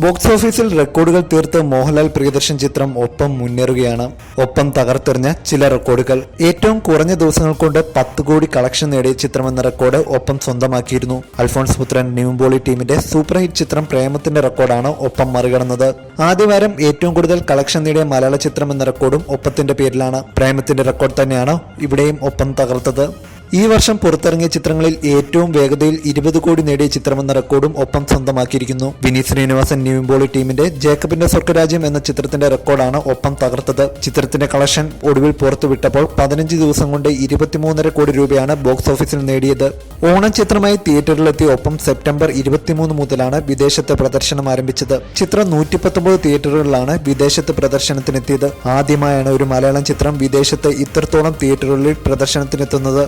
Box ഓഫീസിൽ റെക്കോർഡുകൾ തീർത്ത് മോഹൻലാൽ പ്രിയദർശൻ ചിത്രം ഒപ്പം മുന്നേറുകയാണ്. ഒപ്പം തകർത്തെറിഞ്ഞ ചില റെക്കോർഡുകൾ. ഏറ്റവും കുറഞ്ഞ ദിവസങ്ങൾ കൊണ്ട് 10 കോടി കളക്ഷൻ നേടിയ ചിത്രമെന്ന റെക്കോർഡ് ഒപ്പം സ്വന്തമാക്കിയിരുന്നു. അൽഫോൺസ് പുത്രൻ നിവിൻപോളി ടീമിന്റെ സൂപ്പർ ഹിറ്റ് ചിത്രം പ്രേമത്തിന്റെ റെക്കോർഡാണ് ഒപ്പം മറികടന്നത്. ആദ്യവാരം ഏറ്റവും കൂടുതൽ കളക്ഷൻ നേടിയ മലയാള ചിത്രം എന്ന റെക്കോർഡും ഒപ്പത്തിന്റെ പേരിലാണ്. പ്രേമത്തിന്റെ റെക്കോർഡ് തന്നെയാണ് ഇവിടെയും ഒപ്പം തകർത്തത്. ഈ വർഷം പുറത്തിറങ്ങിയ ചിത്രങ്ങളിൽ ഏറ്റവും വേഗതയിൽ 20 കോടി നേടിയ ചിത്രമെന്ന റെക്കോർഡും ഒപ്പം സ്വന്തമാക്കിയിരിക്കുന്നു. വിനീത് ശ്രീനിവാസൻ നിവിൻപോളി ടീമിന്റെ ജേക്കബിന്റെ സ്വർഗരാജ്യം എന്ന ചിത്രത്തിന്റെ റെക്കോർഡാണ് ഒപ്പം തകർത്തത്. ചിത്രത്തിന്റെ കളക്ഷൻ ഒടുവിൽ പുറത്തുവിട്ടപ്പോൾ 15 ദിവസം കൊണ്ട് 23.5 കോടി രൂപയാണ് ബോക്സ് ഓഫീസിൽ നേടിയത്. ഓണം ചിത്രമായി തിയേറ്ററിലെത്തിയ ഒപ്പം സെപ്റ്റംബർ 23 മുതലാണ് വിദേശത്ത് പ്രദർശനം ആരംഭിച്ചത്. ചിത്രം 119 തിയേറ്ററുകളിലാണ് വിദേശത്ത് പ്രദർശനത്തിനെത്തിയത്. ആദ്യമായാണ് ഒരു മലയാളം ചിത്രം വിദേശത്ത് ഇത്രത്തോളം തിയേറ്ററുകളിൽ പ്രദർശനത്തിനെത്തുന്നത്.